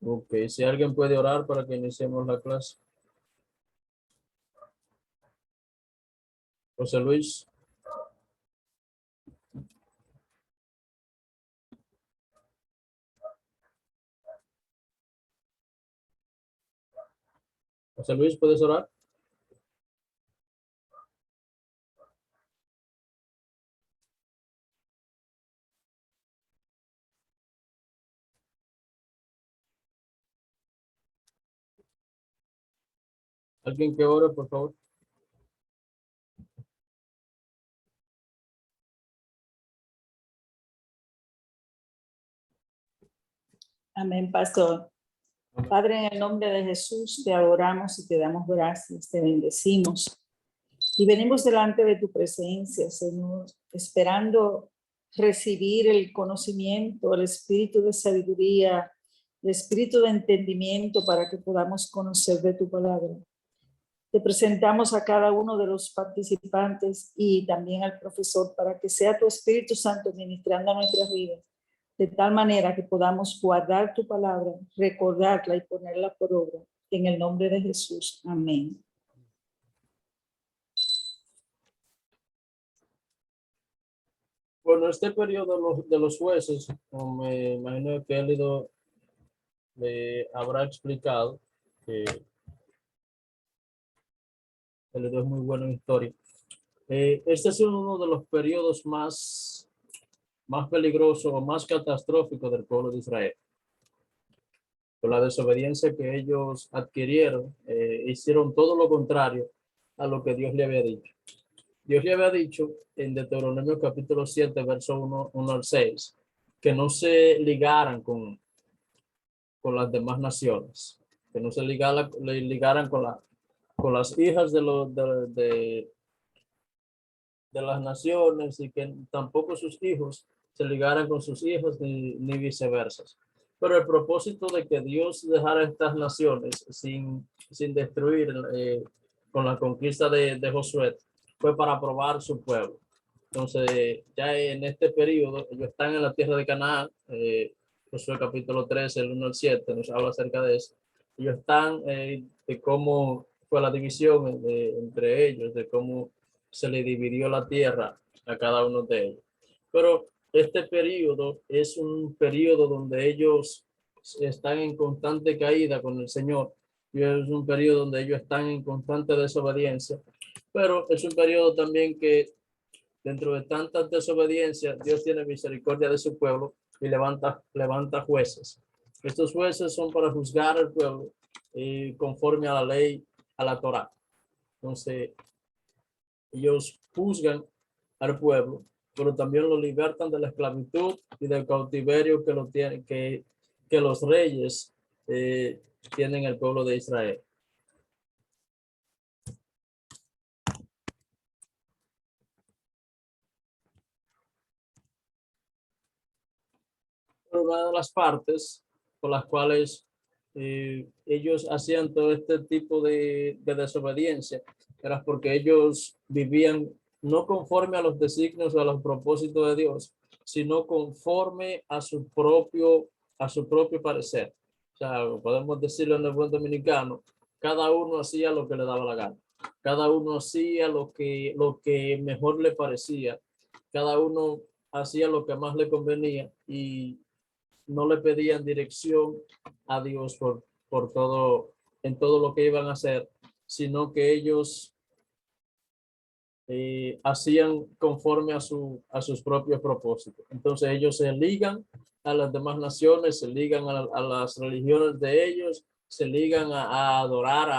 Ok, si alguien puede orar para que iniciemos la clase. José Luis. José Luis, ¿puedes orar? ¿Alguien que ore, por favor? Amén, pastor. Padre, en el nombre de Jesús, te adoramos y te damos gracias, te bendecimos. Y venimos delante de tu presencia, Señor, esperando recibir el conocimiento, el espíritu de sabiduría, el espíritu de entendimiento para que podamos conocer de tu palabra. Te presentamos a cada uno de los participantes y también al profesor para que sea tu Espíritu Santo ministrando a nuestras vidas, de tal manera que podamos guardar tu palabra, recordarla y ponerla por obra. En el nombre de Jesús. Amén. Bueno, este periodo de los jueces, como me imagino que él le habrá explicado, que él es muy bueno en historia. Este es uno de los periodos más peligrosos o más catastróficos del pueblo de Israel. Por la desobediencia que ellos adquirieron, hicieron todo lo contrario a lo que Dios le había dicho. Dios le había dicho en Deuteronomio capítulo 7, verso 1 al 6, que no se ligaran con las demás naciones, que no se ligaran con las hijas de las naciones y que tampoco sus hijos se ligaran con sus hijos ni viceversa. Pero el propósito de que Dios dejara estas naciones sin destruir con la conquista de Josué fue para probar su pueblo. Entonces, ya en este periodo, ellos están en la tierra de Canaán, Josué capítulo 13, el 1 al 7, nos habla acerca de eso. Ellos están de cómo fue la división entre ellos, de cómo se le dividió la tierra a cada uno de ellos. Pero este periodo es un periodo donde ellos están en constante caída con el Señor, y es un periodo donde ellos están en constante desobediencia, pero es un periodo también que dentro de tantas desobediencias, Dios tiene misericordia de su pueblo y levanta jueces. Estos jueces son para juzgar al pueblo conforme a la ley, a la Torá. Entonces, ellos juzgan al pueblo, pero también lo libertan de la esclavitud y del cautiverio que, lo tienen, que los reyes tienen el pueblo de Israel. Pero una de las partes por las cuales ellos hacían todo este tipo de desobediencia era porque ellos vivían no conforme a los designios o a los propósitos de Dios, sino conforme a su propio parecer. O sea, podemos decirlo en el buen dominicano, cada uno hacía lo que le daba la gana. Cada uno hacía lo que mejor le parecía. Cada uno hacía lo que más le convenía y no le pedían dirección a Dios por todo, en todo lo que iban a hacer, sino que ellos hacían conforme a sus propios propósitos. Entonces ellos se ligan a las demás naciones, se ligan a las religiones de ellos, se ligan a adorar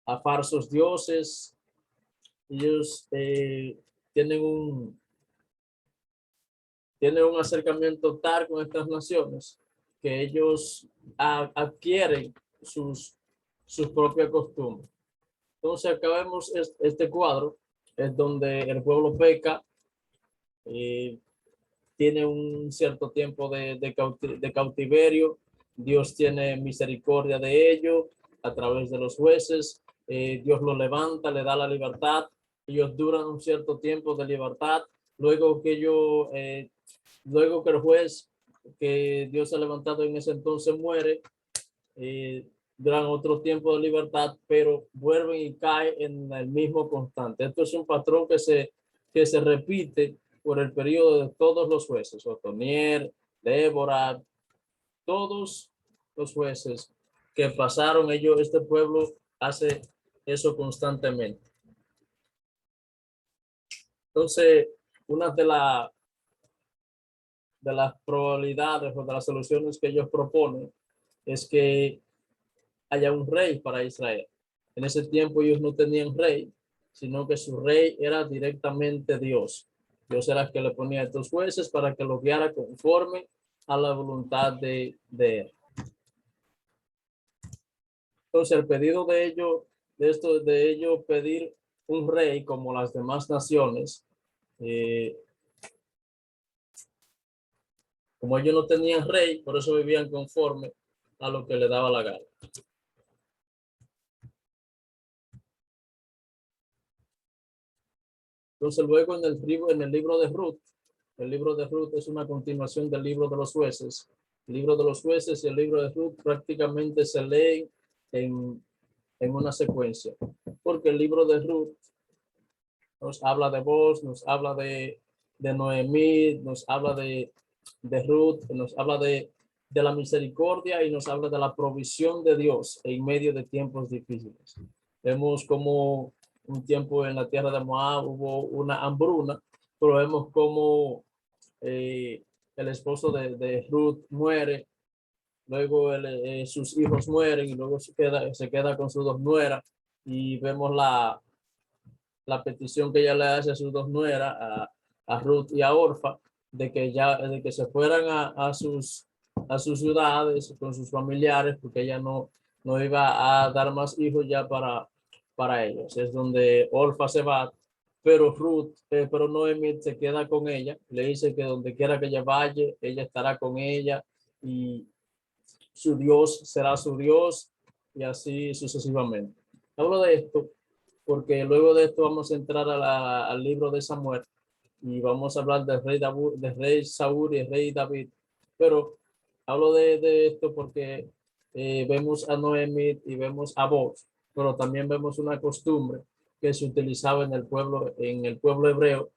a falsos dioses. Ellos tienen un acercamiento tal con estas naciones que ellos adquieren sus propias costumbres. Entonces acá vemos este cuadro, es donde el pueblo peca, tiene un cierto tiempo de cautiverio, Dios tiene misericordia de ellos a través de los jueces, Dios los levanta, le da la libertad, ellos duran un cierto tiempo de libertad, luego que el juez que Dios ha levantado en ese entonces muere, duran otro tiempo de libertad, pero vuelven y caen en el mismo constante. Esto es un patrón que se repite por el periodo de todos los jueces, Otoniel, Débora, todos los jueces que pasaron ellos, este pueblo hace eso constantemente. Entonces, una de las probabilidades o de las soluciones que ellos proponen es que haya un rey para Israel. En ese tiempo ellos no tenían rey, sino que su rey era directamente Dios. Dios era el que le ponía a estos jueces para que los guiara conforme a la voluntad de él. Entonces, el pedido de ellos pedir un rey como las demás naciones, como ellos no tenían rey, por eso vivían conforme a lo que le daba la gana. Entonces, luego en el libro de Ruth, el libro de Ruth es una continuación del libro de los jueces. El libro de los jueces y el libro de Ruth prácticamente se leen en una secuencia, porque el libro de Ruth nos habla de Boaz, nos habla de Noemí, nos habla de Ruth, nos habla de la misericordia y nos habla de la provisión de Dios en medio de tiempos difíciles. Vemos como un tiempo en la tierra de Moab hubo una hambruna, pero vemos como el esposo de Ruth muere, luego sus hijos mueren y luego se queda con sus dos nueras, y vemos la petición que ella le hace a sus dos nueras, a Ruth y a Orfa, de que se fueran a sus ciudades con sus familiares, porque ella no iba a dar más hijos ya para ellos. Es donde Orfa se va, pero pero Noemí se queda con ella, le dice que donde quiera que ella vaya, ella estará con ella y su Dios será su Dios, y así sucesivamente. Hablo de esto porque luego de esto vamos a entrar al libro de Samuel y vamos a hablar del rey Saúl y el rey David. Pero hablo de esto porque vemos a Noemí y vemos a Boaz, pero también vemos una costumbre que se utilizaba en el pueblo hebreo,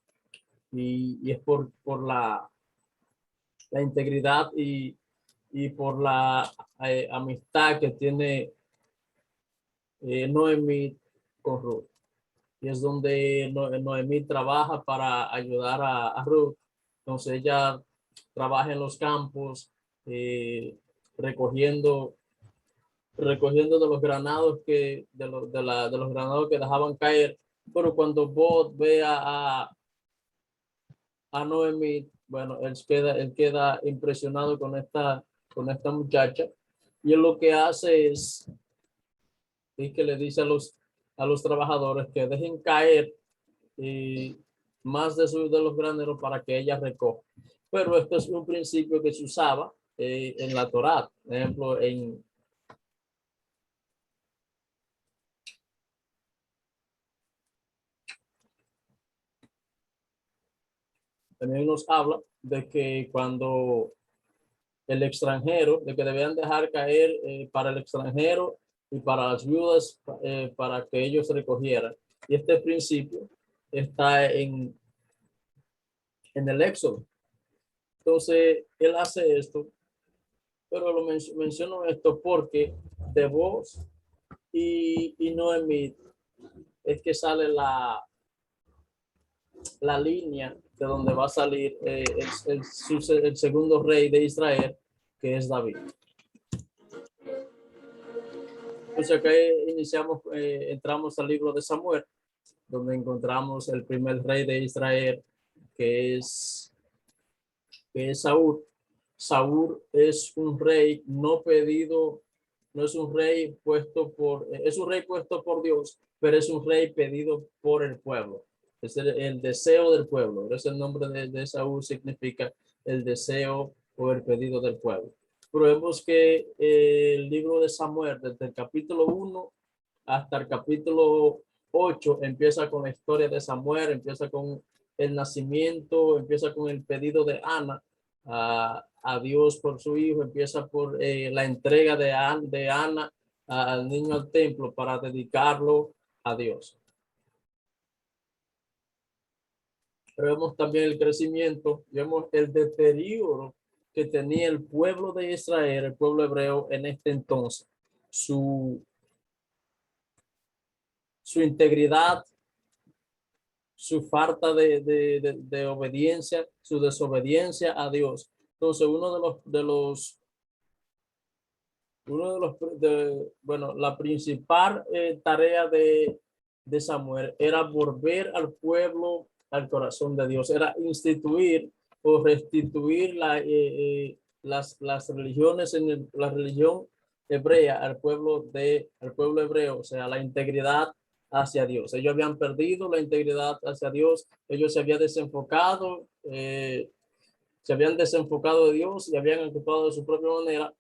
y es por la integridad y por la amistad que tiene Noemí con Ruth. Y es donde Noemí trabaja para ayudar a Ruth. Entonces ella trabaja en los campos, recogiendo de los granados de los granados que dejaban caer. Pero cuando Boaz ve a Noemí, bueno, él queda impresionado con esta muchacha, y él lo que hace es que le dice a los trabajadores que dejen caer más de los graneros para que ella recoja. Pero esto es un principio que se usaba en la Torá. Por ejemplo, también nos habla de que cuando el extranjero, de que debían dejar caer para el extranjero y para las viudas, para que ellos recogieran. Y este principio está en el Éxodo. Entonces, él hace esto, pero menciono esto porque de Boaz y Noemí es que sale la línea de donde va a salir el segundo rey de Israel, que es David. Entonces acá entramos al libro de Samuel, donde encontramos el primer rey de Israel, que es Saúl. Saúl es un rey no pedido, no es un rey puesto es un rey puesto por Dios, pero es un rey pedido por el pueblo. Es el deseo del pueblo. Es el nombre de Saúl, significa el deseo o el pedido del pueblo. Pero vemos que el libro de Samuel, desde el capítulo 1 hasta el capítulo 8, empieza con la historia de Samuel, empieza con el nacimiento, empieza con el pedido de Ana, a Dios por su hijo, empieza por la entrega de Ana al niño al templo para dedicarlo a Dios. Pero vemos también el crecimiento, vemos el deterioro que tenía el pueblo de Israel, el pueblo hebreo en este entonces. Su integridad, su falta de obediencia, su desobediencia a Dios. Entonces, bueno, la principal tarea de Samuel era volver al pueblo al corazón de Dios, era instituir o restituir las religiones la religión hebrea al pueblo hebreo, o sea, la integridad hacia Dios. Ellos habían perdido la integridad hacia Dios, ellos se habían desenfocado de Dios y habían ocupado de su propia manera,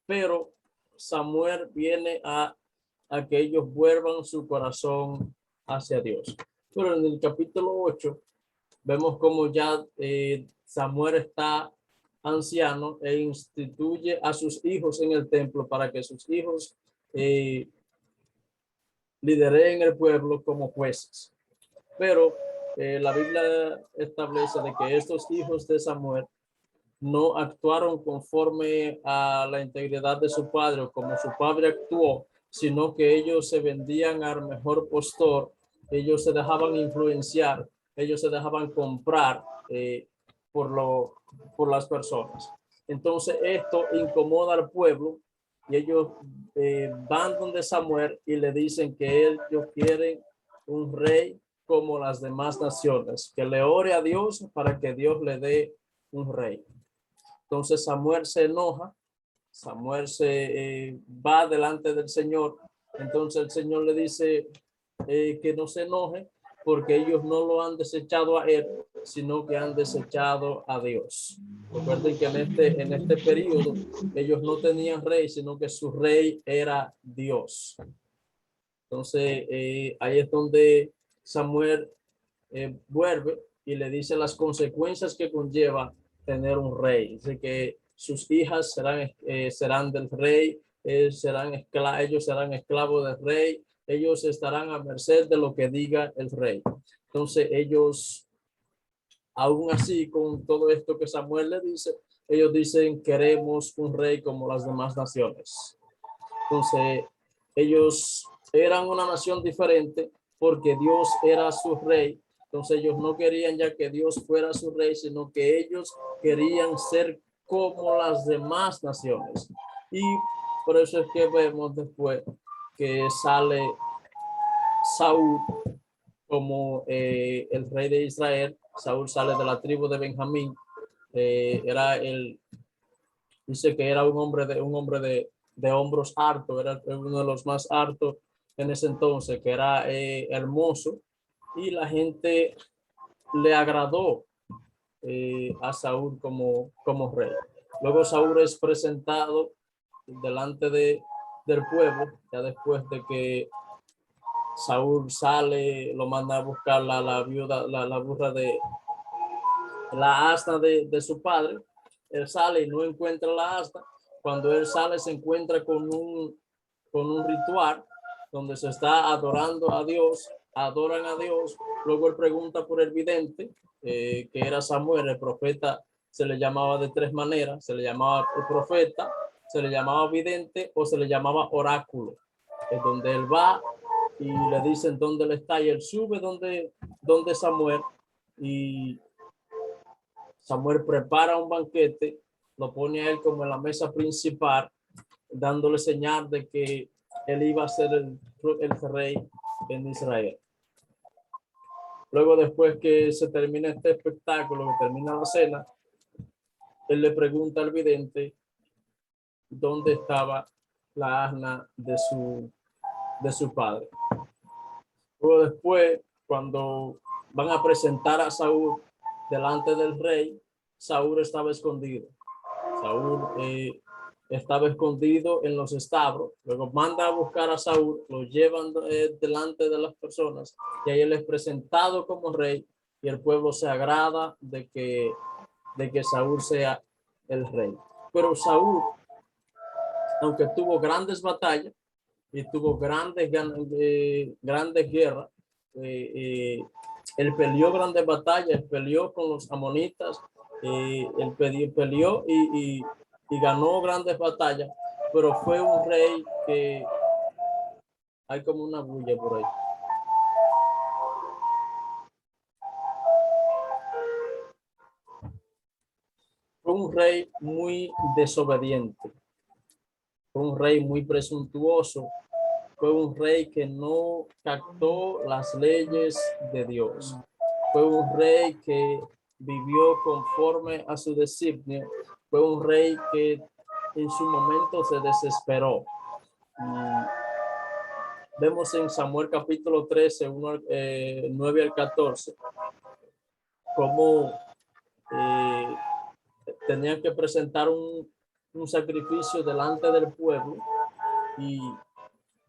pero Samuel viene a que ellos vuelvan su corazón hacia Dios. Pero en el capítulo 8 vemos como ya Samuel está anciano e instituye a sus hijos en el templo para que sus hijos lideren el pueblo como jueces. Pero la Biblia establece de que estos hijos de Samuel no actuaron conforme a la integridad de su padre o como su padre actuó, sino que ellos se vendían al mejor postor, ellos se dejaban influenciar, ellos se dejaban comprar por las personas. Entonces esto incomoda al pueblo y ellos van donde Samuel y le dicen que ellos quieren un rey como las demás naciones, que le ore a Dios para que Dios le dé un rey. Entonces Samuel se enoja, Samuel se va delante del Señor. Entonces el Señor le dice que no se enoje porque ellos no lo han desechado a él, sino que han desechado a Dios. Recuerden que en este periodo ellos no tenían rey, sino que su rey era Dios. Entonces ahí es donde Samuel vuelve y le dice las consecuencias que conlleva tener un rey. Dice que sus hijas serán del rey, ellos serán esclavos del rey, ellos estarán a merced de lo que diga el rey. Entonces ellos, aún así, con todo esto que Samuel le dice, ellos dicen, queremos un rey como las demás naciones. Entonces ellos eran una nación diferente porque Dios era su rey. Entonces ellos no querían ya que Dios fuera su rey, sino que ellos querían ser como las demás naciones. Y por eso es que vemos después que sale Saúl como el rey de Israel. Saúl sale de la tribu de Benjamín. Dice que era un hombre de hombros hartos, era uno de los más hartos en ese entonces, que era hermoso, y la gente le agradó a Saúl como rey. Luego Saúl es presentado delante del pueblo, ya después de que Saúl sale, lo manda a buscar la viuda, la burra la asna de su padre. Él sale y no encuentra la asna. Cuando él sale se encuentra con un ritual donde se está adorando a Dios, adoran a Dios. Luego él pregunta por el vidente, que era Samuel, el profeta. Se le llamaba de tres maneras: se le llamaba el profeta, se le llamaba vidente o se le llamaba oráculo. Es donde él va y le dicen dónde él está, y él sube donde Samuel, y Samuel prepara un banquete, lo pone a él como en la mesa principal, dándole señal de que él iba a ser el rey en Israel. Luego, después que se termina este espectáculo, que termina la cena, él le pregunta al vidente dónde estaba la asna de su padre. Luego después, cuando van a presentar a Saúl delante del rey, Saúl estaba escondido. Saúl estaba escondido en los establos. Luego manda a buscar a Saúl, lo llevan delante de las personas y ahí él es presentado como rey, y el pueblo se agrada de que Saúl sea el rey. Pero Saúl, aunque tuvo grandes batallas y tuvo grandes guerras, él peleó grandes batallas, peleó con los amonitas, él peleó y ganó grandes batallas, pero fue un rey que hay como una bulla por ahí. Fue un rey muy desobediente, fue un rey muy presuntuoso, fue un rey que no captó las leyes de Dios. Fue un rey que vivió conforme a su designio. Fue un rey que en su momento se desesperó. Vemos en Samuel capítulo 13, 9 al 14, cómo tenían que presentar un sacrificio delante del pueblo y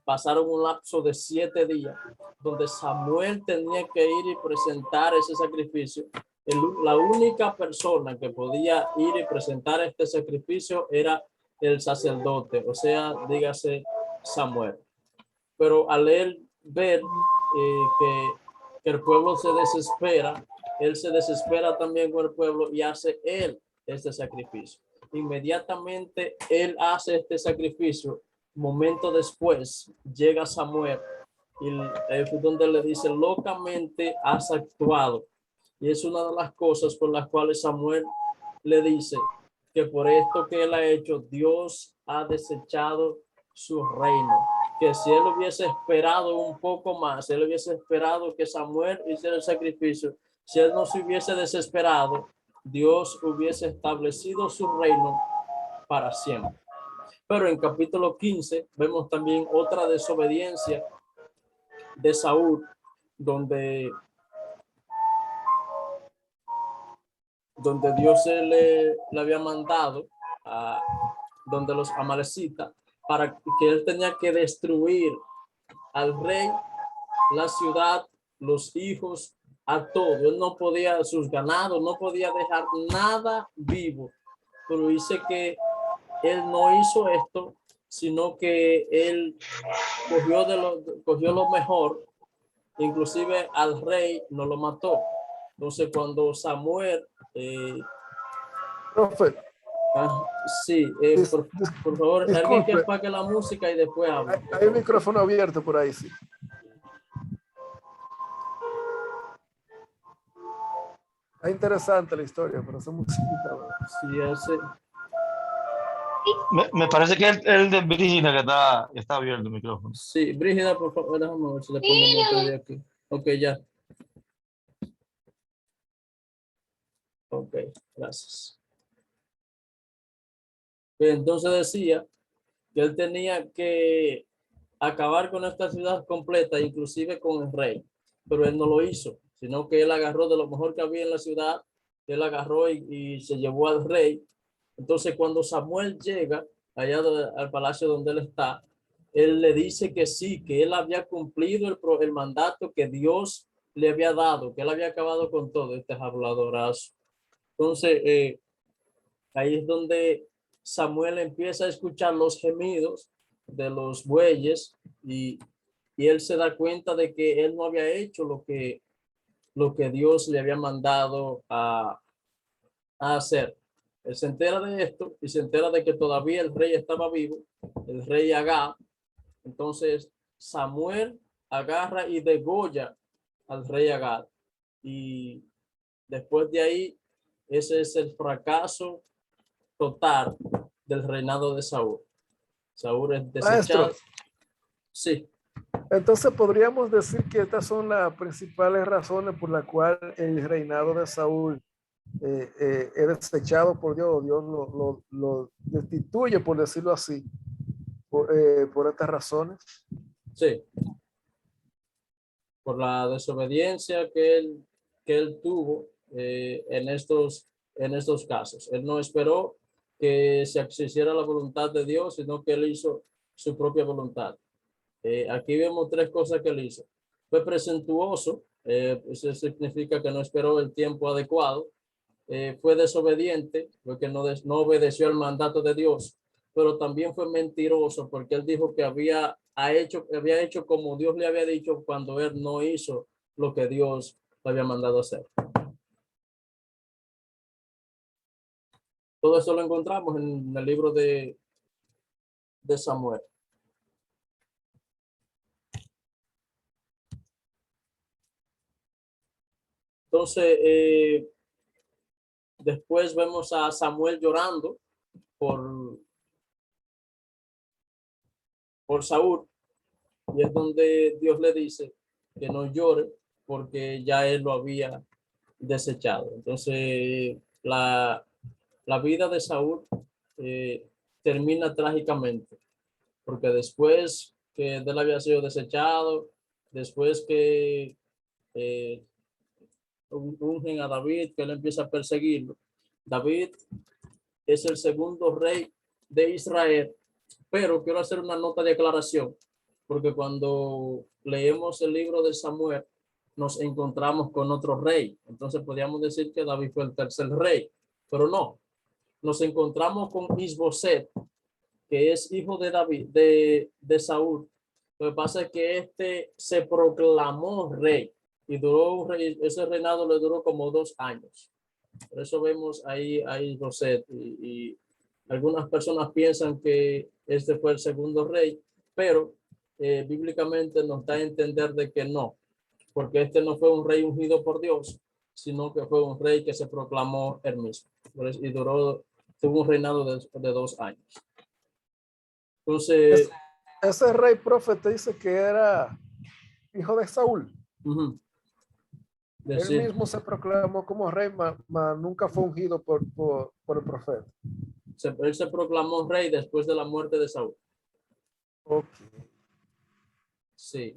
pasaron un lapso de 7 días donde Samuel tenía que ir y presentar ese sacrificio. La única persona que podía ir y presentar este sacrificio era el sacerdote, o sea, dígase Samuel. Pero al él ver que el pueblo se desespera, él se desespera también con el pueblo y hace él este sacrificio. Inmediatamente él hace este sacrificio. Momento después llega Samuel y es donde le dice: locamente has actuado. Y es una de las cosas por las cuales Samuel le dice que por esto que él ha hecho, Dios ha desechado su reino. Que si él hubiese esperado un poco más, él hubiese esperado que Samuel hiciera el sacrificio, si él no se hubiese desesperado, Dios hubiese establecido su reino para siempre. Pero en capítulo 15 vemos también otra desobediencia de Saúl, donde Dios le había mandado donde los amalecitas, para que él tenía que destruir al rey, la ciudad, los hijos, a todo. Él no podía, sus ganados, no podía dejar nada vivo. Pero dice que él no hizo esto, sino que él cogió lo mejor, inclusive al rey no lo mató. Entonces cuando Samuel Profe, sí, por favor, disculpe, alguien que apague la música y después habla. hay un micrófono abierto por ahí, sí. Es interesante la historia, pero esa musiquita. Sí, hace. Me parece que es el de Brígida que está abierto el micrófono. Sí, Brígida, por favor, déjame ver si le pongo otro de aquí. Ok, ya. Ok, gracias. Entonces decía que él tenía que acabar con esta ciudad completa, inclusive con el rey, pero él no lo hizo, sino que él agarró de lo mejor que había en la ciudad, él agarró y se llevó al rey. Entonces cuando Samuel llega allá al palacio donde él está, él le dice que sí, que él había cumplido el mandato que Dios le había dado, que él había acabado con todo este habladorazo. Entonces ahí es donde Samuel empieza a escuchar los gemidos de los bueyes y él se da cuenta de que él no había hecho lo que Dios le había mandado a hacer. Él se entera de esto y se entera de que todavía el rey estaba vivo, el rey Agag. Entonces Samuel agarra y degolla al rey Agag. Y después de ahí, ese es el fracaso total del reinado de Saúl. Saúl es desechado. Maestro, Sí, entonces podríamos decir que estas son las principales razones por las cuales el reinado de Saúl es desechado por Dios. Dios lo destituye, por decirlo así, por estas razones. sí. Por la desobediencia que él tuvo en estos casos. Él no esperó que se hiciera la voluntad de Dios, sino que él hizo su propia voluntad. Aquí vemos 3 cosas que él hizo. Fue presuntuoso, eso significa que no esperó el tiempo adecuado. fue desobediente porque no obedeció el mandato de Dios, pero también fue mentiroso porque él dijo que había hecho como Dios le había dicho cuando él no hizo lo que Dios le había mandado hacer. Todo eso lo encontramos en el libro de Samuel. Entonces, después vemos a Samuel llorando por Saúl, y es donde Dios le dice que no llore porque ya él lo había desechado. Entonces, la vida de Saúl termina trágicamente, porque después que él había sido desechado, después que ungen a David, que él empieza a perseguirlo. David es el segundo rey de Israel, pero quiero hacer una nota de aclaración, porque cuando leemos el libro de Samuel, nos encontramos con otro rey. Entonces podríamos decir que David fue el tercer rey, pero no. Nos encontramos con Isboset, que es hijo de David, de Saúl. Lo que pasa es que este se proclamó rey y ese reinado le duró como 2 años. Por eso vemos ahí a Isboset y algunas personas piensan que este fue el segundo rey, pero bíblicamente nos da a entender de que no, porque este no fue un rey ungido por Dios, sino que fue un rey que se proclamó él mismo. Y tuvo un reinado de 2 años. Entonces, ese rey profeta dice que era hijo de Saúl. Él mismo se proclamó como rey, mas nunca fue ungido por el profeta. Él se proclamó rey después de la muerte de Saúl. Okay. Sí.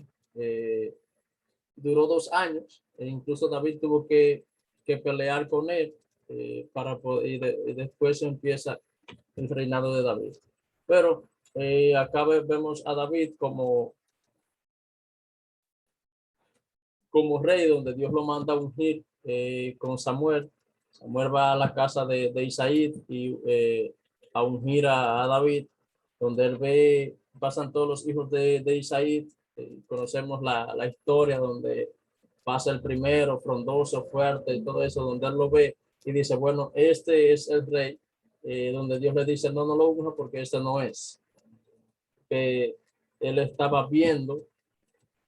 Duró 2 años. E incluso David tuvo que pelear con él para poder, y después empieza el reinado de David. Pero acá vemos a David como rey, donde Dios lo manda a ungir con Samuel. Samuel va a la casa de Isaí y a ungir a David, donde él pasan todos los hijos de Isaí. Conocemos la historia donde pasa el primero, frondoso, fuerte y todo eso, donde él lo ve y dice, bueno, este es el rey, donde Dios le dice, no lo unja porque este no es. Él estaba viendo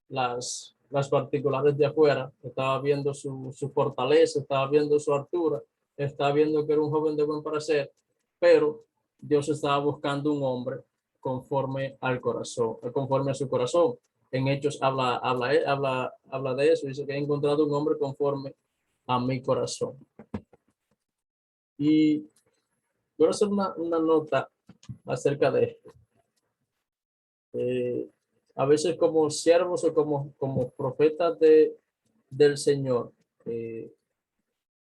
las particulares de afuera, estaba viendo su fortaleza, estaba viendo su altura, estaba viendo que era un joven de buen parecer, pero Dios estaba buscando un hombre conforme al corazón, conforme a su corazón. En Hechos habla de eso, dice que he encontrado un hombre conforme a mi corazón. Y quiero hacer una nota acerca de esto. A veces como siervos o como profetas del Señor,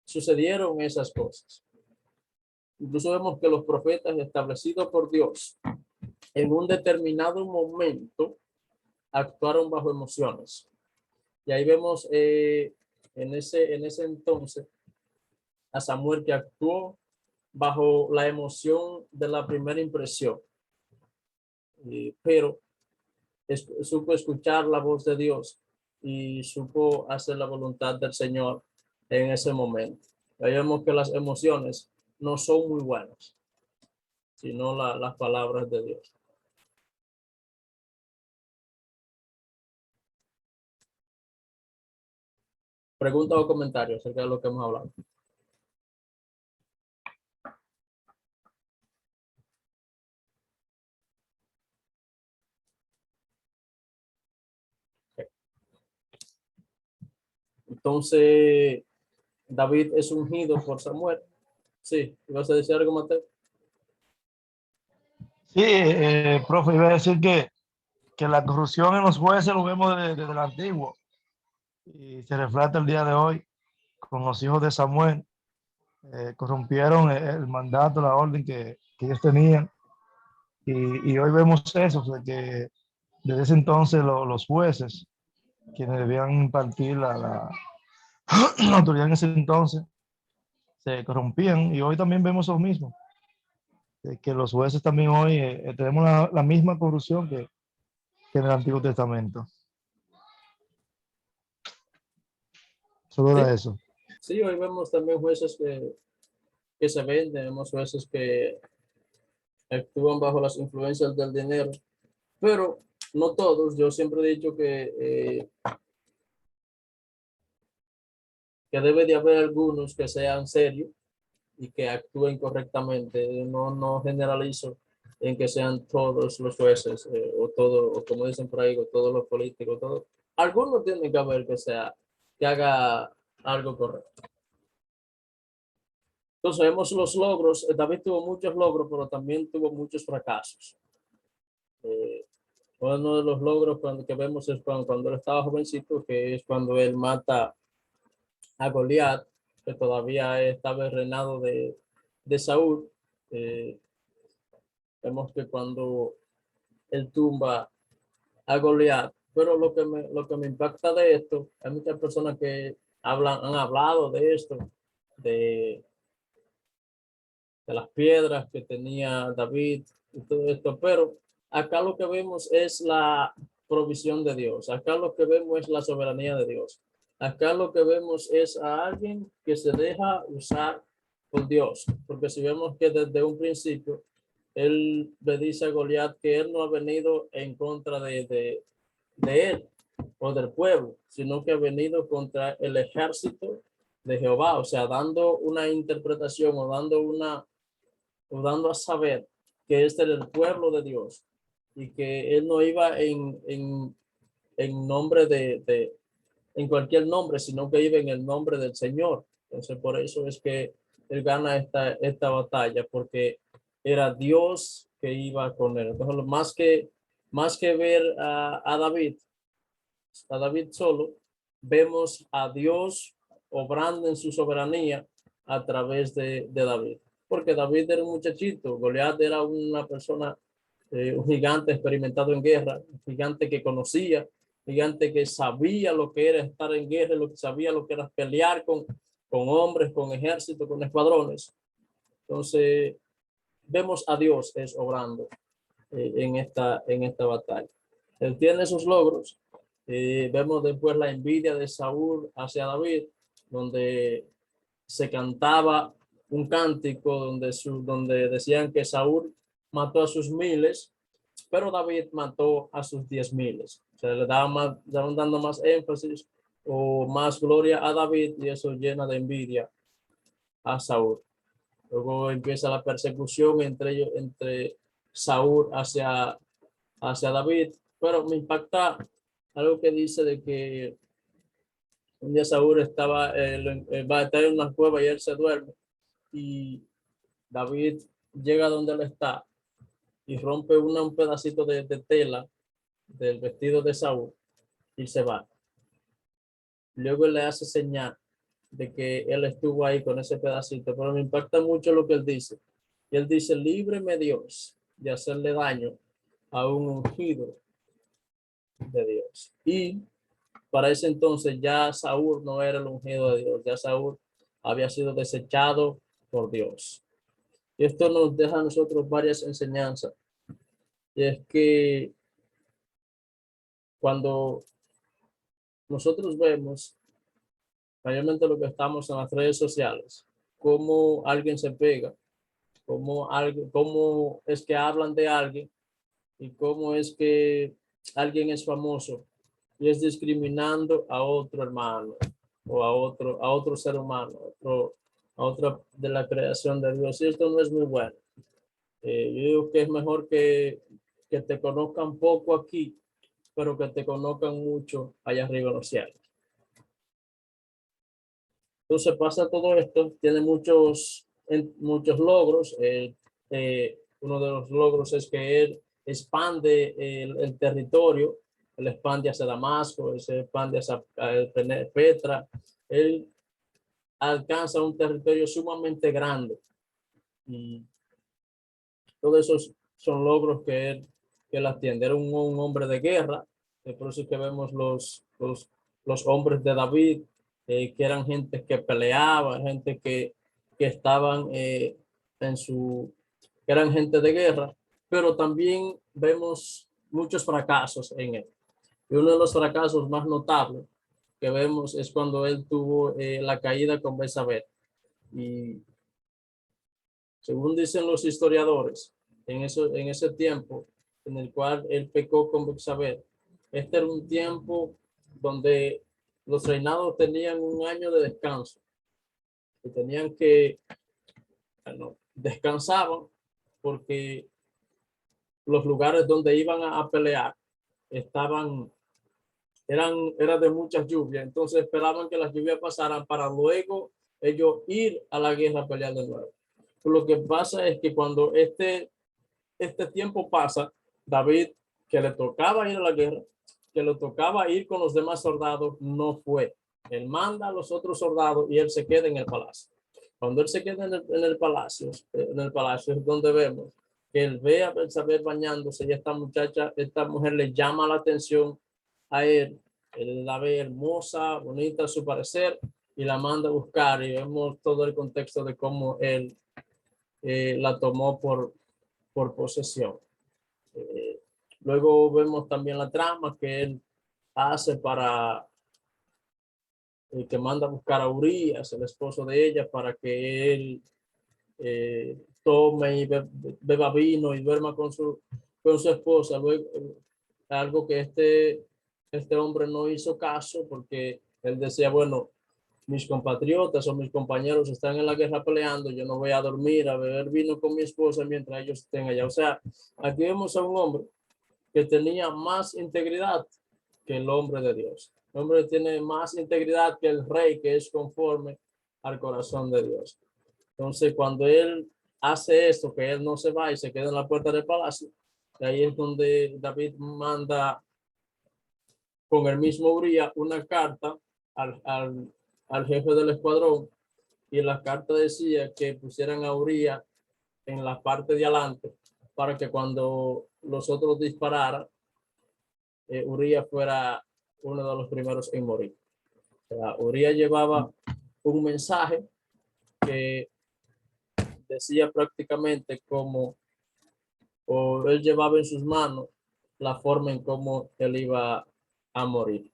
sucedieron esas cosas. Incluso vemos que los profetas establecidos por Dios en un determinado momento actuaron bajo emociones. Y ahí vemos en ese entonces a Samuel, que actuó bajo la emoción de la primera impresión, pero supo escuchar la voz de Dios y supo hacer la voluntad del Señor en ese momento. Ahí vemos que las emociones no son muy buenas, sino las palabras de Dios. Preguntas o comentarios acerca de lo que hemos hablado. Entonces, David es ungido por Samuel. Sí, ¿vas a decir algo, Mateo? Sí, profe, iba a decir que la corrupción en los jueces lo vemos desde el antiguo y se refleja el día de hoy con los hijos de Samuel. Corrompieron el mandato, la orden que ellos tenían, y hoy vemos eso, de que desde ese entonces los jueces, quienes debían impartir la autoridad en ese entonces, se corrompían, y hoy también vemos lo mismo, que los jueces también hoy tenemos la misma corrupción que en el Antiguo Testamento. Solo Sí, era eso. sí, hoy vemos también jueces que se venden, vemos jueces que actúan bajo las influencias del dinero, pero no todos. Yo siempre he dicho que debe de haber algunos que sean serios y que actúen correctamente. No generalizo en que sean todos los jueces o todo, o como dicen por ahí, o todos los políticos, todo. Algunos tienen que haber que haga algo correcto. Entonces vemos los logros. David tuvo muchos logros, pero también tuvo muchos fracasos. Uno de los logros que vemos es cuando él estaba jovencito, que es cuando él mata a Goliat, que todavía estaba el reinado de Saúl. Vemos que cuando él tumba a Goliat, pero lo que me impacta de esto, hay muchas personas que han hablado de esto, de, de las piedras que tenía David y todo esto, pero acá lo que vemos es la provisión de Dios, acá lo que vemos es la soberanía de Dios, acá lo que vemos es a alguien que se deja usar por Dios, porque si vemos que desde un principio él le dice a Goliat que él no ha venido en contra de él o del pueblo, sino que ha venido contra el ejército de Jehová, o sea, dando una interpretación o dando a saber que este era el pueblo de Dios y que él no iba en nombre en cualquier nombre, sino que iba en el nombre del Señor. Entonces, por eso es que él gana esta batalla, porque era Dios que iba con él. Entonces, más que ver a David solo, vemos a Dios obrando en su soberanía a través de David. Porque David era un muchachito, Goliat era una persona, un gigante experimentado en guerra, un gigante que conocía, un gigante que sabía lo que era estar en guerra, lo que sabía lo que era pelear con hombres, con ejércitos, con escuadrones. Entonces, vemos a Dios es obrando en esta batalla. Él tiene sus logros. Vemos después la envidia de Saúl hacia David, donde se cantaba un cántico donde decían que Saúl mató a sus miles, pero David mató a sus 10,000. O sea, le daban dando más énfasis o más gloria a David, y eso llena de envidia a Saúl. Luego empieza la persecución entre Saúl hacia David, pero me impacta algo que dice de que un día Saúl va a estar en una cueva y él se duerme, y David llega donde él está y rompe un pedacito de tela del vestido de Saúl y se va. Luego él le hace señal de que él estuvo ahí con ese pedacito, pero me impacta mucho lo que él dice. Y él dice: líbreme Dios de hacerle daño a un ungido de Dios. Y para ese entonces ya Saúl no era el ungido de Dios, ya Saúl había sido desechado por Dios. Y esto nos deja a nosotros varias enseñanzas. Y es que cuando nosotros vemos, mayormente lo que estamos en las redes sociales, cómo alguien se pega, cómo es que hablan de alguien y cómo es que alguien es famoso y es discriminando a otro hermano o a otro ser humano, a otra de la creación de Dios. Y esto no es muy bueno. Yo digo que es mejor que te conozcan poco aquí, pero que te conozcan mucho allá arriba en los cielos. Entonces pasa todo esto, tiene muchos logros. Uno de los logros es que él expande el territorio, él expande hacia Damasco, él se expande hacia Petra. Él alcanza un territorio sumamente grande. Y todos esos son logros que él atiende. Era un hombre de guerra, por eso es que vemos los hombres de David, que eran gente que peleaba, gente que estaban que eran gente de guerra, pero también vemos muchos fracasos en él. Y uno de los fracasos más notables que vemos es cuando él tuvo la caída con Betsabé. Y según dicen los historiadores, en ese tiempo en el cual él pecó con Betsabé, este era un tiempo donde los reinados tenían un año de descanso. Y tenían que, bueno, descansaban porque los lugares donde iban a pelear era de mucha lluvia. Entonces esperaban que las lluvias pasaran para luego ellos ir a la guerra a pelear de nuevo. Lo que pasa es que cuando este tiempo pasa, David, que le tocaba ir a la guerra, que le tocaba ir con los demás soldados, no fue. Él manda a los otros soldados y él se queda en el palacio. Cuando él se queda en el palacio es donde vemos que él ve a Betsabé bañándose y esta mujer le llama la atención a él. Él la ve hermosa, bonita a su parecer y la manda a buscar, y vemos todo el contexto de cómo él la tomó por posesión. Luego vemos también la trama que él hace para que manda a buscar a Urías, el esposo de ella, para que él tome y beba vino y duerma con su esposa. Luego, algo que este hombre no hizo caso, porque él decía, bueno, mis compatriotas o mis compañeros están en la guerra peleando, yo no voy a dormir, a beber vino con mi esposa mientras ellos estén allá. O sea, aquí vemos a un hombre que tenía más integridad que el hombre de Dios. El hombre tiene más integridad que el rey, que es conforme al corazón de Dios. Entonces, cuando él hace esto, que él no se va y se queda en la puerta del palacio, ahí es donde David manda con el mismo Uría una carta al jefe del escuadrón, y la carta decía que pusieran a Uría en la parte de adelante para que cuando los otros dispararan, Uría fuera uno de los primeros en morir. O sea, Uría llevaba un mensaje que decía prácticamente como, o él llevaba en sus manos la forma en cómo él iba a morir.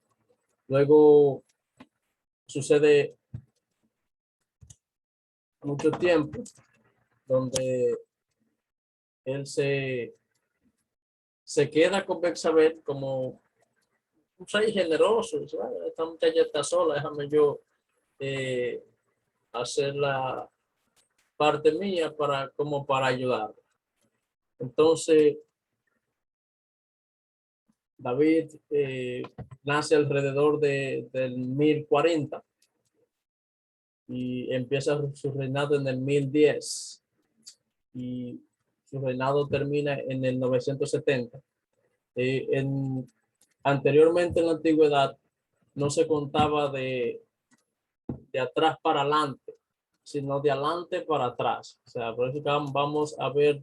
Luego sucede mucho tiempo donde él se queda con Betsabé como un rey generoso. Dice, bueno, esta muchacha está sola, déjame yo hacer la parte mía como para ayudar. Entonces, David nace alrededor del 1040 y empieza su reinado en el 1010 y su reinado termina en el 970. Anteriormente en la antigüedad no se contaba de atrás para adelante, sino de adelante para atrás. O sea, por eso vamos a ver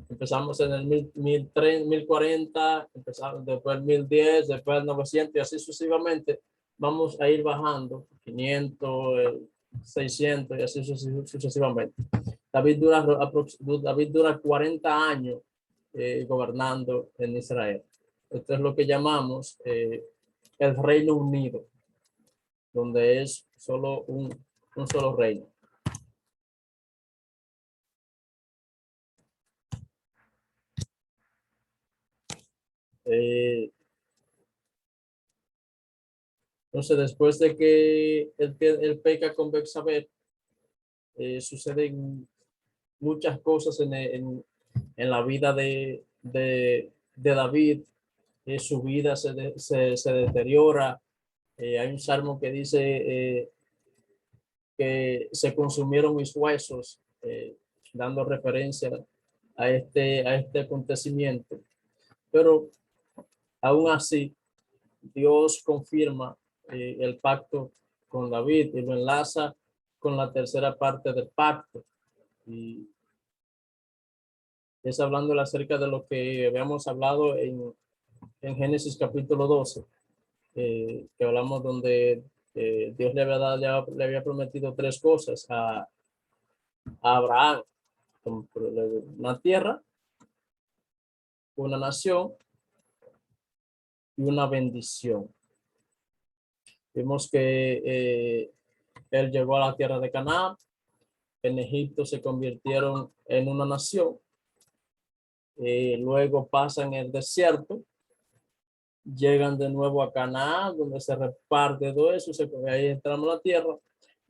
empezamos en el 1040, empezamos después el 1010, después el 900 y así sucesivamente. Vamos a ir bajando 500, 600 y así sucesivamente. David dura 40 años gobernando en Israel. Esto es lo que llamamos el Reino Unido, donde es solo un solo reino. Entonces, después de que él peca con Betsabé, suceden muchas cosas en la vida de David. Su vida se deteriora. Hay un salmo que dice que se consumieron mis huesos, dando referencia a este acontecimiento. Pero aún así, Dios confirma el pacto con David y lo enlaza con la tercera parte del pacto. Y es hablando acerca de lo que habíamos hablado en Génesis capítulo 12, que hablamos donde Dios le había prometido tres cosas a Abraham, una tierra, una nación y una bendición. Vimos que él llegó a la tierra de Canaán. En Egipto se convirtieron en una nación. Luego pasan el desierto. Llegan de nuevo a Canaán, donde se reparte todo eso. Ahí entramos a la tierra.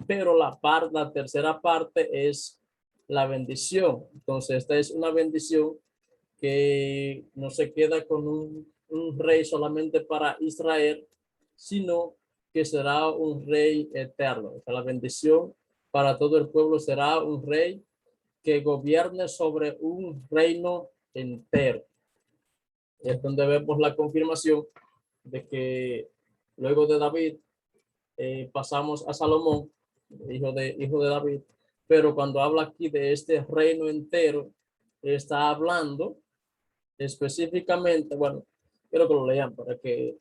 Pero la tercera parte es la bendición. Entonces, esta es una bendición que no se queda con un rey solamente para Israel, sino que será un rey eterno. O sea, la bendición para todo el pueblo será un rey que gobierne sobre un reino entero. Es donde vemos la confirmación de que luego de David pasamos a Salomón, hijo de David, pero cuando habla aquí de este reino entero, está hablando específicamente, bueno, quiero que lo lean para que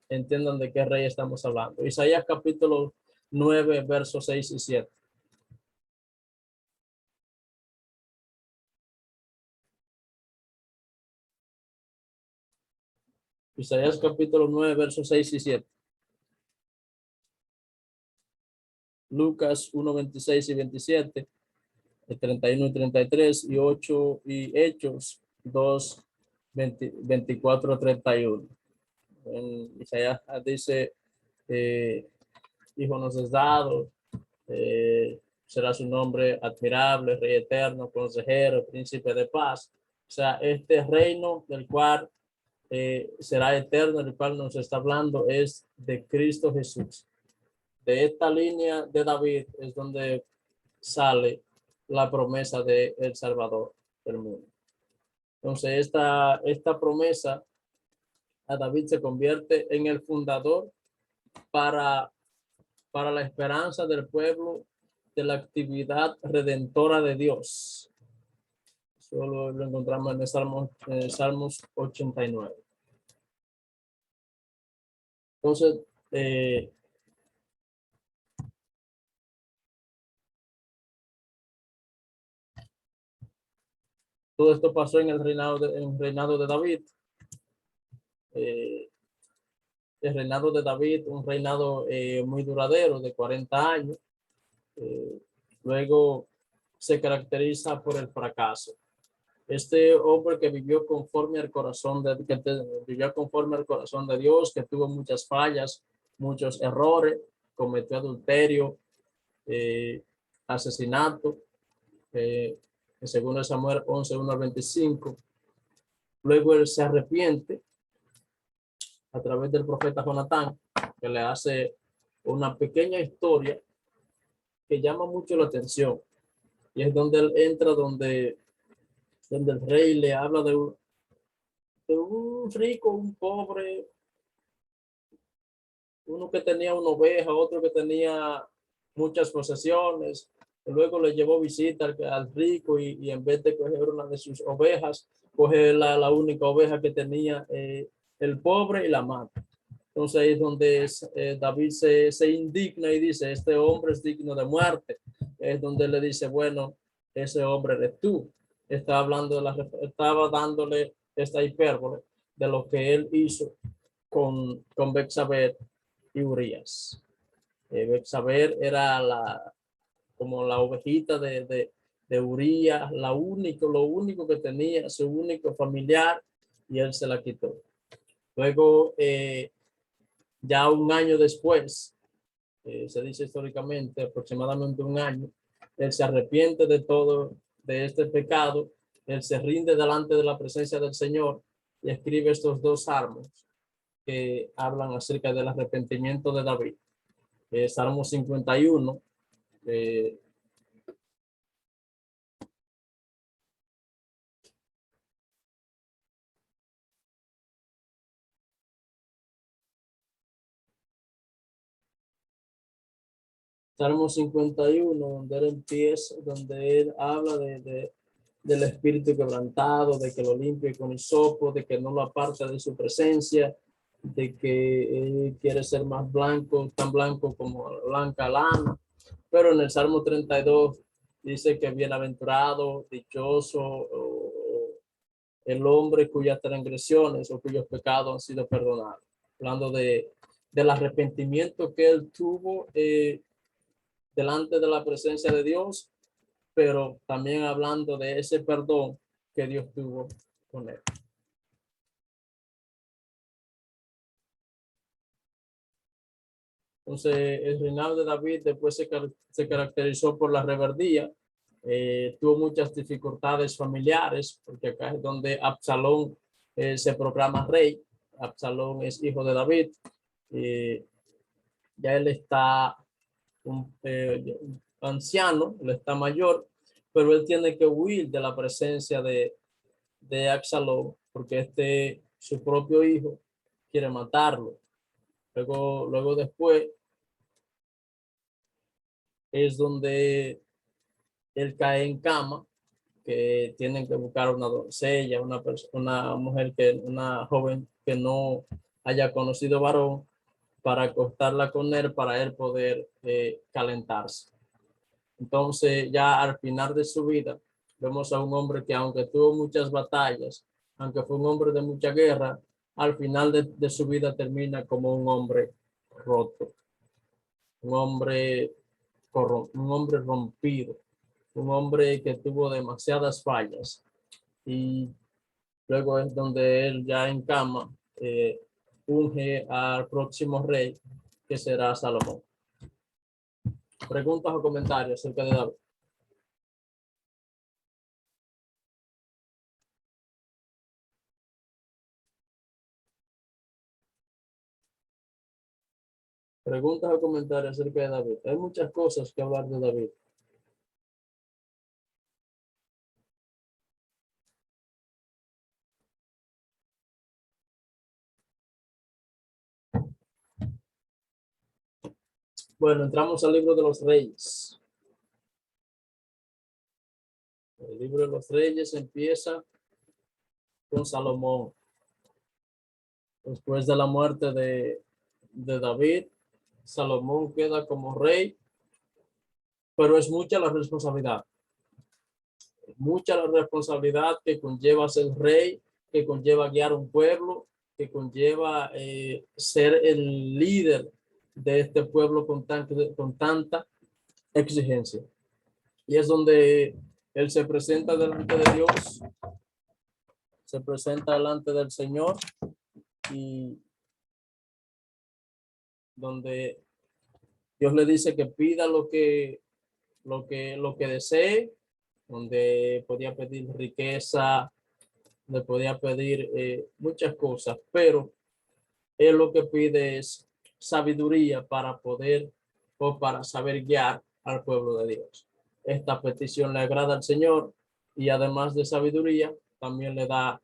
entiendan de qué rey estamos hablando. Isaías capítulo 9, versos 6 y 7. Isaías capítulo 9, versos 6 y 7. Lucas 1, 26 y 27. 31 y 33 y 8 y Hechos 2, 24, 31. En Isaías dice, hijo nos es dado, será su nombre admirable, rey eterno, consejero, príncipe de paz. O sea, este reino del cual será eterno, del cual nos está hablando, es de Cristo Jesús. De esta línea de David es donde sale la promesa de el Salvador del mundo. Entonces, esta promesa a David se convierte en el fundador para la esperanza del pueblo de la actividad redentora de Dios. Eso lo encontramos en el Salmos 89. Entonces, todo esto pasó en el reinado de David. El reinado de David, un reinado muy duradero de 40 años. Luego se caracteriza por el fracaso. Este hombre que vivió conforme al corazón de Dios, que tuvo muchas fallas, muchos errores, cometió adulterio, asesinato, según Samuel 11, 1 al 25. Luego él se arrepiente a través del profeta Jonatán, que le hace una pequeña historia que llama mucho la atención. Y es donde él entra, donde el rey le habla de un rico, un pobre, uno que tenía una oveja, otro que tenía muchas posesiones. Luego le llevó visita al rico y en vez de coger una de sus ovejas, coge la única oveja que tenía el pobre y la mata. Entonces ahí es donde David se indigna y dice, este hombre es digno de muerte. Es donde le dice, bueno, ese hombre eres tú. Estaba dándole esta hipérbole de lo que él hizo con Betsabé y Urías. Betsabé era como la ovejita de Urías, lo único que tenía, su único familiar, y él se la quitó. Luego, ya un año después, se dice históricamente, aproximadamente un año, él se arrepiente de todo, de este pecado, él se rinde delante de la presencia del Señor y escribe estos dos salmos que hablan acerca del arrepentimiento de David. Salmo 51, Salmo 51, donde él habla del espíritu quebrantado, de que lo limpie con hisopo, de que no lo aparte de su presencia, de que él quiere ser más blanco, tan blanco como blanca lana. Pero en el Salmo 32 dice que bienaventurado, dichoso, o el hombre cuyas transgresiones o cuyos pecados han sido perdonados. Hablando del arrepentimiento que él tuvo delante de la presencia de Dios, pero también hablando de ese perdón que Dios tuvo con él. Entonces, el reinado de David después se caracterizó por la rebeldía. Tuvo muchas dificultades familiares, porque acá es donde Absalón se proclama rey. Absalón es hijo de David. Ya él está anciano, él está mayor, pero él tiene que huir de la presencia de Absalón, porque su propio hijo quiere matarlo. Luego después es donde él cae en cama, que tienen que buscar una doncella, una mujer, una joven que no haya conocido varón, para acostarla con él, para él poder calentarse. Entonces, ya al final de su vida, vemos a un hombre que, aunque tuvo muchas batallas, aunque fue un hombre de mucha guerra, al final de su vida termina como un hombre roto, un hombre rompido, un hombre que tuvo demasiadas fallas. Y luego es donde él, ya en cama, unge al próximo rey, que será Salomón. Preguntas o comentarios acerca de David. Preguntas o comentarios acerca de David. Hay muchas cosas que hablar de David. Bueno, entramos al libro de los Reyes. El libro de los Reyes empieza con Salomón. Después de la muerte de David, Salomón queda como rey, pero es mucha la responsabilidad. Mucha la responsabilidad que conlleva ser rey, que conlleva guiar un pueblo, que conlleva ser el líder de este pueblo con tanta exigencia. Y es donde él se presenta delante de Dios, se presenta delante del Señor, y donde Dios le dice que pida lo que desee, donde podía pedir riqueza, le podía pedir muchas cosas, pero él lo que pide es sabiduría para poder o para saber guiar al pueblo de Dios. Esta petición le agrada al Señor, y además de sabiduría, también le da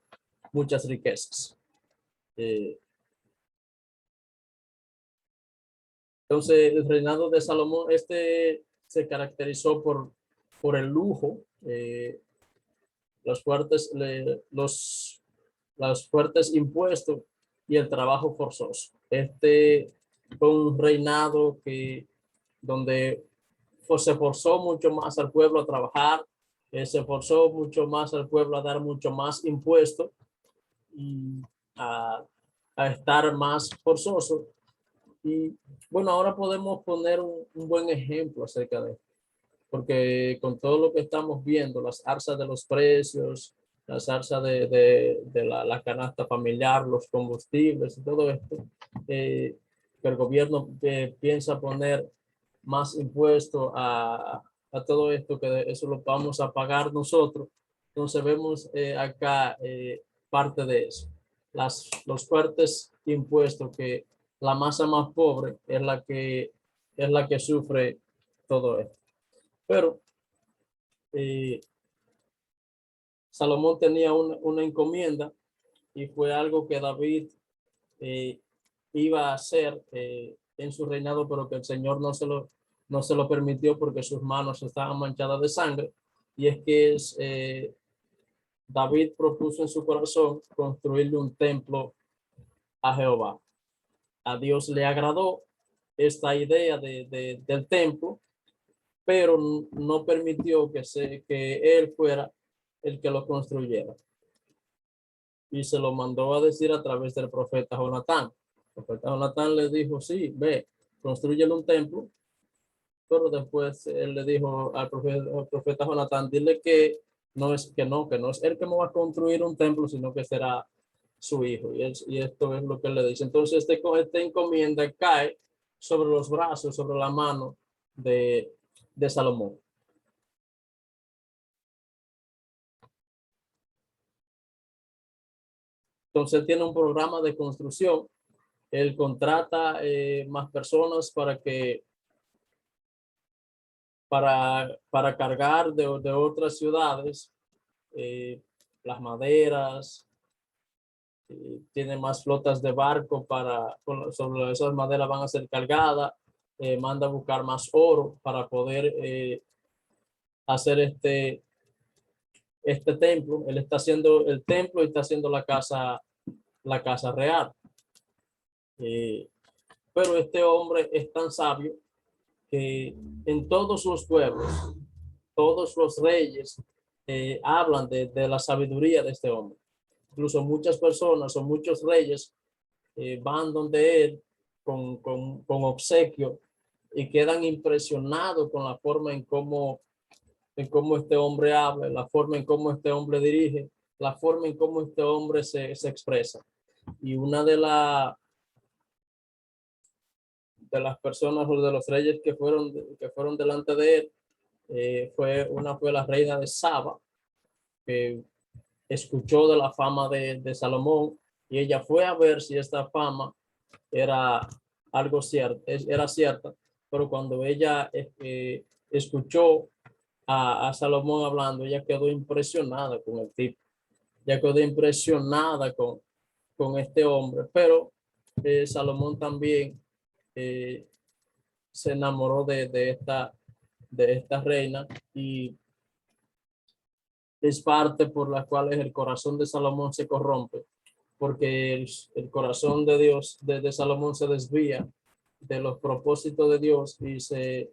muchas riquezas. Entonces, el reinado de Salomón, se caracterizó por el lujo, los fuertes impuestos y el trabajo forzoso. Fue un reinado donde se forzó mucho más al pueblo a trabajar, se forzó mucho más al pueblo a dar mucho más impuestos y a estar más forzoso. Y bueno, ahora podemos poner un buen ejemplo acerca de esto, porque con todo lo que estamos viendo, las alzas de los precios, las alzas de la canasta familiar, los combustibles y todo esto, que el gobierno piensa poner más impuestos a todo esto, que eso lo vamos a pagar nosotros. Entonces vemos acá parte de eso. Los fuertes impuestos, que la masa más pobre es la que sufre todo esto. Pero Salomón tenía una encomienda, y fue algo que David iba a hacer en su reinado, pero que el Señor no se lo permitió, porque sus manos estaban manchadas de sangre. Y es que David propuso en su corazón construirle un templo a Jehová. A Dios le agradó esta idea del templo, pero no permitió que él fuera el que lo construyera. Y se lo mandó a decir a través del profeta Jonatán. El profeta Jonatán le dijo, sí, ve, construyele un templo. Pero después él le dijo al profeta Jonatán, dile que no es él que me va a construir un templo, sino que será su hijo. Y esto es lo que él le dice. Entonces esta encomienda cae sobre los brazos, sobre la mano de Salomón. Entonces él tiene un programa de construcción. Él contrata más personas para cargar de otras ciudades las maderas. Tiene más flotas de barco sobre esas maderas van a ser cargadas. Manda a buscar más oro para poder hacer este templo. Él está haciendo el templo y está haciendo la casa real. Pero este hombre es tan sabio que en todos los pueblos, todos los reyes hablan de la sabiduría de este hombre. Incluso muchas personas o muchos reyes van donde él con obsequio y quedan impresionados con la forma en cómo este hombre habla, la forma en cómo este hombre dirige, la forma en cómo este hombre se expresa. Y una de las personas o de los reyes que fueron delante de él fue la reina de Saba, que escuchó de la fama de Salomón, y ella fue a ver si esta fama era algo cierto, era cierta, pero cuando ella escuchó a Salomón hablando, ella quedó impresionada con el tipo, ella quedó impresionada con este hombre, pero Salomón también se enamoró de esta reina, y es parte por la cual el corazón de Salomón se corrompe, porque el corazón de Dios, de Salomón, se desvía de los propósitos de Dios y se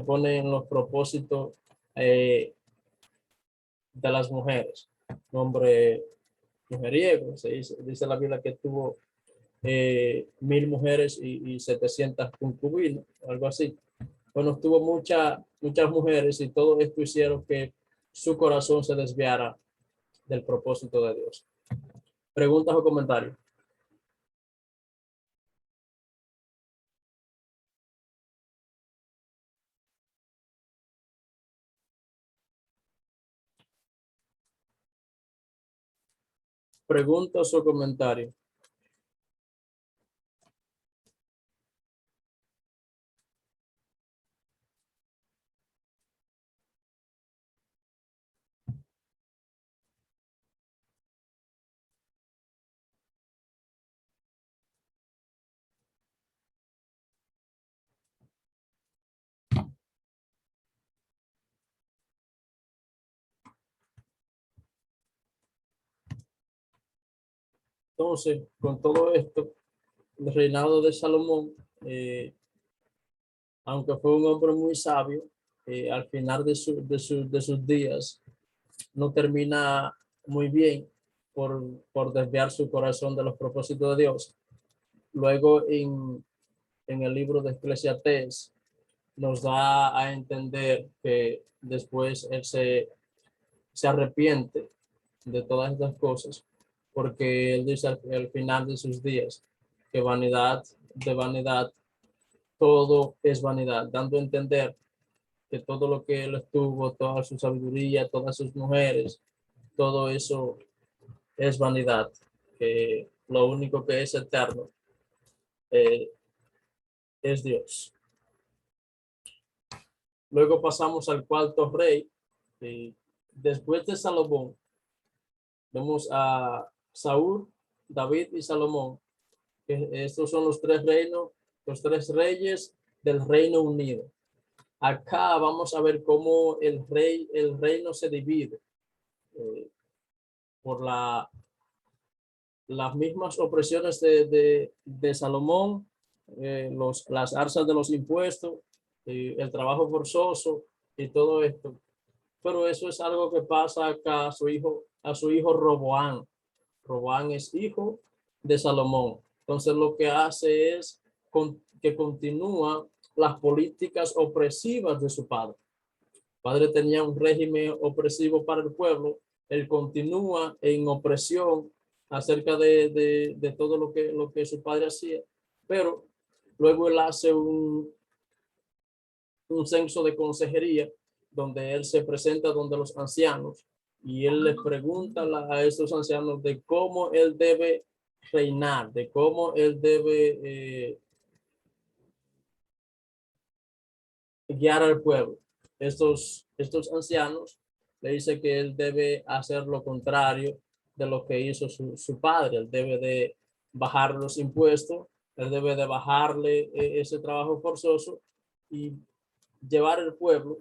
pone en los propósitos de las mujeres. Hombre mujeriego, dice la Biblia que tuvo 1000 mujeres y 700 concubinas, algo así. Bueno, tuvo muchas mujeres, y todo esto hicieron que su corazón se desviara del propósito de Dios. ¿Preguntas o comentarios? ¿Preguntas o comentarios? Entonces, con todo esto, el reinado de Salomón, aunque fue un hombre muy sabio, al final de sus días, no termina muy bien por desviar su corazón de los propósitos de Dios. Luego, en el libro de Eclesiastés, nos da a entender que después él se arrepiente de todas estas cosas, porque él dice al final de sus días que vanidad de vanidad, todo es vanidad, dando a entender que todo lo que él estuvo, toda su sabiduría, todas sus mujeres, todo eso es vanidad, que lo único que es eterno es Dios. Luego pasamos al cuarto rey. Después de Salomón, vemos a Saúl, David y Salomón. Estos son los tres reinos, los tres reyes del Reino Unido. Acá vamos a ver cómo el reino se divide por las mismas opresiones de Salomón, las alzas de los impuestos, el trabajo forzoso y todo esto. Pero eso es algo que pasa acá a su hijo Roboán. Roboán es hijo de Salomón. Entonces lo que hace es que continúa las políticas opresivas de su padre. El padre tenía un régimen opresivo para el pueblo. Él continúa en opresión acerca de todo lo que su padre hacía. Pero luego él hace un censo de consejería donde él se presenta donde los ancianos y él les pregunta a estos ancianos de cómo él debe reinar, de cómo él debe guiar al pueblo. Estos ancianos le dicen que él debe hacer lo contrario de lo que hizo su padre. Él debe de bajar los impuestos, él debe de bajarle ese trabajo forzoso y llevar el pueblo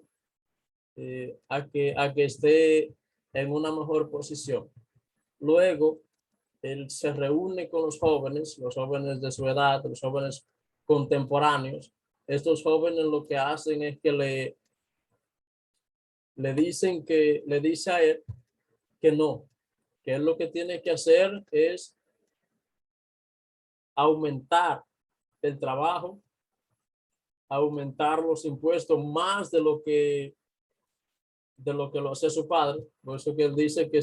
a que esté en una mejor posición. Luego, él se reúne con los jóvenes de su edad, los jóvenes contemporáneos. Estos jóvenes lo que hacen es que le dice a él que no, que él lo que tiene que hacer es aumentar el trabajo, aumentar los impuestos más de lo que lo hacía su padre. Por eso que él dice que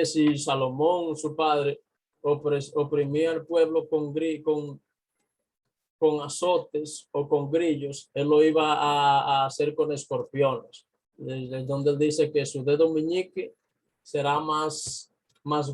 si Salomón, su padre, oprimía al pueblo con azotes o con grillos, él lo iba a hacer con escorpiones. Desde donde él dice que su dedo meñique será más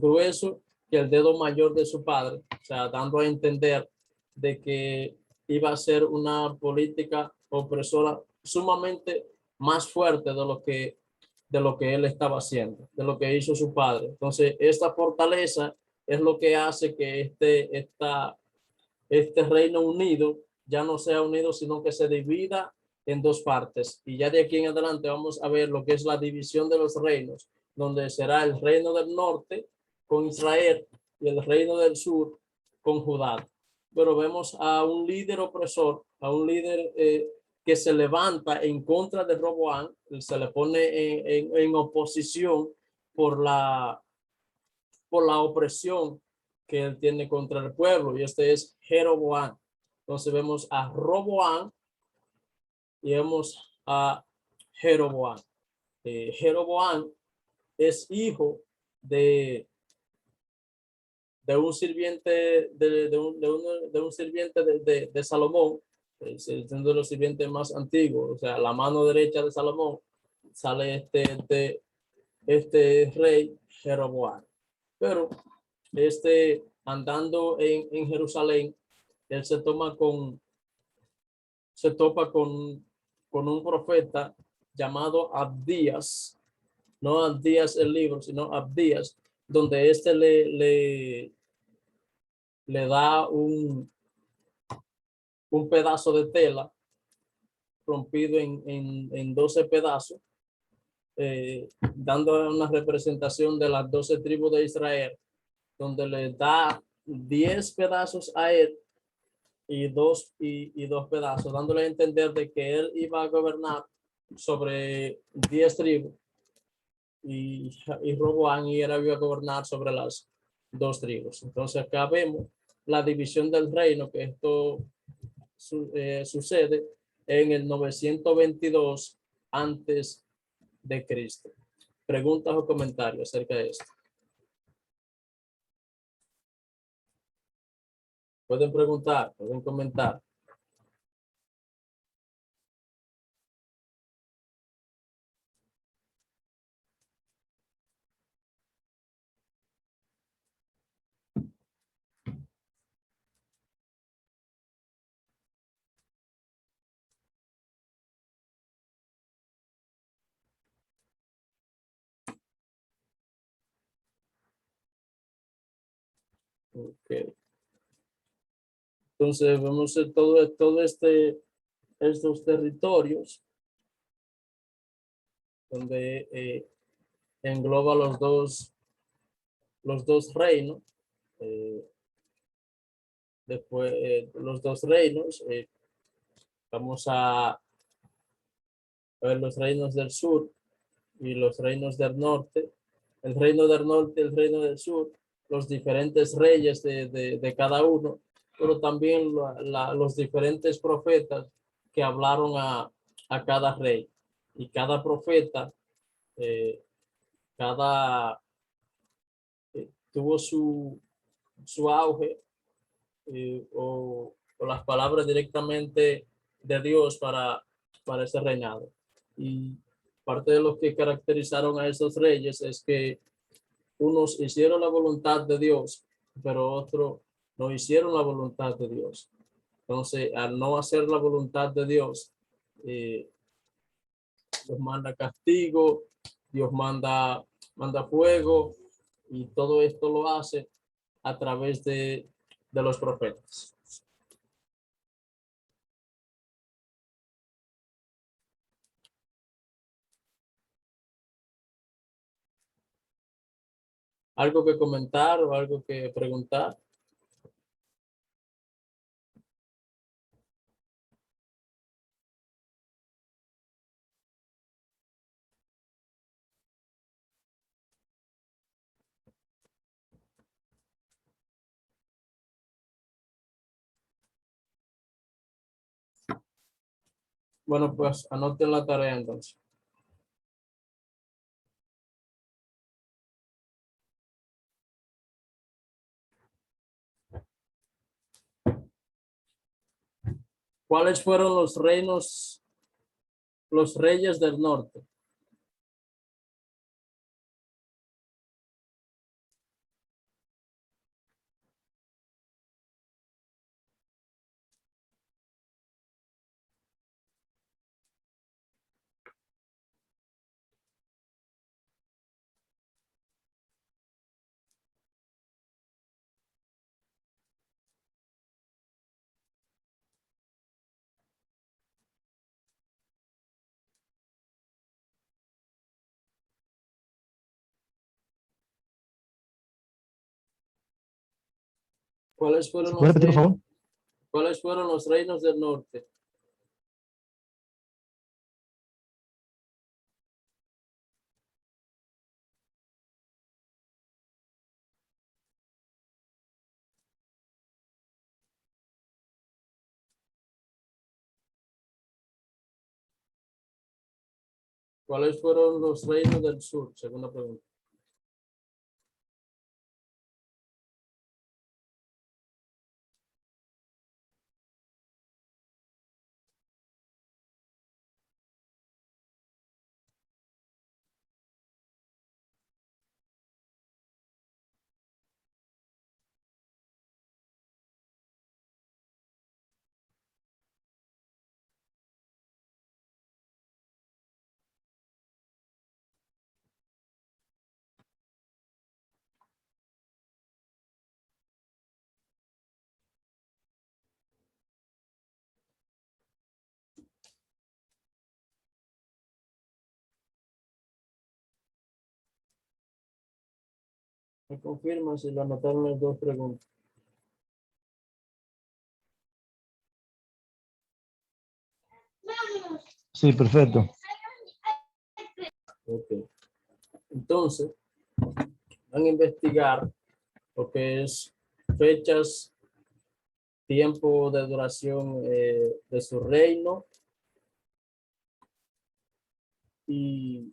grueso que el dedo mayor de su padre, o sea, dando a entender de que iba a ser una política opresora sumamente más fuerte de lo que él estaba haciendo, de lo que hizo su padre. Entonces, esta fortaleza es lo que hace que este Reino Unido ya no sea unido, sino que se divida en dos partes. Y ya de aquí en adelante vamos a ver lo que es la división de los reinos, donde será el reino del norte con Israel y el reino del sur con Judá. Pero vemos a un líder opresor, a un líder que se levanta en contra de Roboán, se le pone en oposición por la opresión que él tiene contra el pueblo, y este es Jeroboam. Entonces vemos a Roboam y vemos a Jeroboam. Jeroboam es hijo de un sirviente de un sirviente de Salomón, uno de los sirvientes más antiguos, o sea, la mano derecha de Salomón. Sale este rey Jeroboam. Pero andando en Jerusalén, él se topa con un profeta llamado Abdías, no Abdías el libro, sino Abdías, donde le da un pedazo de tela rompido en 12 pedazos, dando una representación de las 12 tribus de Israel, donde le da 10 pedazos a él y dos pedazos, dándole a entender de que él iba a gobernar sobre 10 tribus y Roboán iba a gobernar sobre las 2 tribus. Entonces acá vemos la división del reino, que esto sucede en el 922 antes de Cristo. Preguntas o comentarios acerca de esto. Pueden preguntar, pueden comentar. Okay. Entonces vemos todo estos territorios donde engloba los dos reinos. Después los dos reinos, Vamos a ver los reinos del sur y los reinos del norte. El reino del norte, el reino del sur, los diferentes reyes de cada uno, pero también los diferentes profetas que hablaron a cada rey. Y cada profeta, tuvo su auge o las palabras directamente de Dios para ese reinado. Y parte de lo que caracterizaron a esos reyes es que unos hicieron la voluntad de Dios, pero otros no hicieron la voluntad de Dios. Entonces, al no hacer la voluntad de Dios, Dios manda castigo, Dios manda fuego, y todo esto lo hace a través de los profetas. ¿Algo que comentar o algo que preguntar? Bueno, pues anoten la tarea entonces. ¿Cuáles fueron los reinos, los reyes del norte? ¿Cuáles fueron ¿Puede repetir, por favor? ¿Cuáles fueron los reinos del norte? ¿Cuáles fueron los reinos del sur? Segunda pregunta. Me confirma si lo anotaron las dos preguntas. Sí, perfecto. Ok. Entonces, van a investigar lo que es fechas, tiempo de duración de su reino y,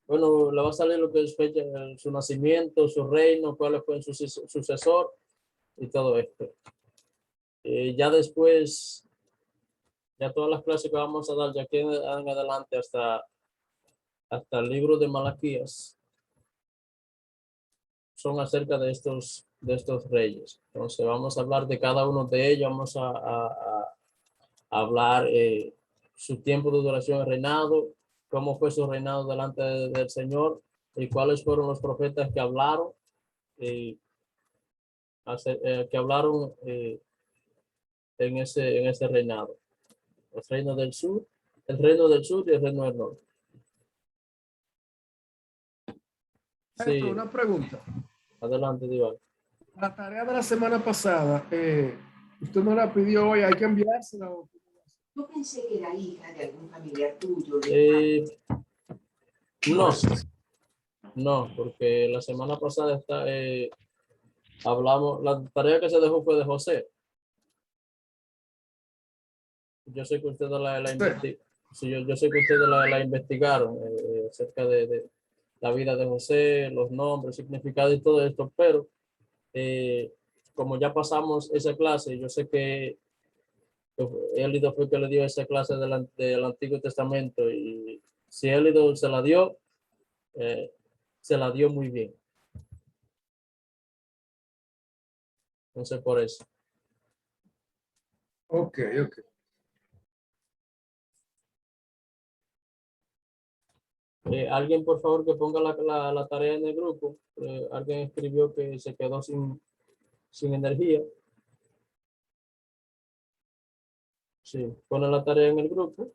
bueno, le va a salir lo que es fecha, su nacimiento, su reino, cuál fue su sucesor y todo esto. Ya después, ya todas las clases que vamos a dar ya aquí en adelante hasta el libro de Malaquías son acerca de estos reyes. Entonces vamos a hablar de cada uno de ellos, vamos a hablar su tiempo de duración de reinado, cómo fue su reinado delante del Señor y cuáles fueron los profetas que hablaron, que hablaron en ese reinado. El reino del sur, el reino del sur y el reino del norte. Sí, Una pregunta. adelante, Diva. La tarea de la semana pasada, Usted no la pidió hoy, hay que enviársela. Yo pensé que era hija de algún familiar tuyo. No, no, porque la semana pasada hablamos, la tarea que se dejó fue de José. Yo sé que ustedes la investigaron. Sí, yo sé que ustedes la investigaron acerca de la vida de José, los nombres, significado y todo esto, pero como ya pasamos esa clase, yo sé que Élido fue que le dio esa clase del Antiguo Testamento y si Élido se la dio muy bien. Entonces, por eso. Ok, ok. Alguien, por favor, que ponga la tarea en el grupo. Alguien escribió que se quedó sin energía. Sí, pone la tarea en el grupo.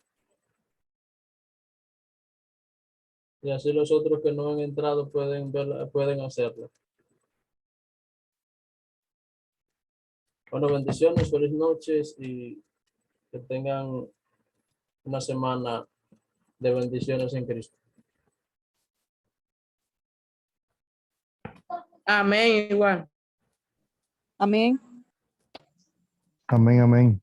Y así los otros que no han entrado pueden hacerlo. Bueno, bendiciones, feliz noches y que tengan una semana de bendiciones en Cristo. Amén, igual. Amén. Amén, amén.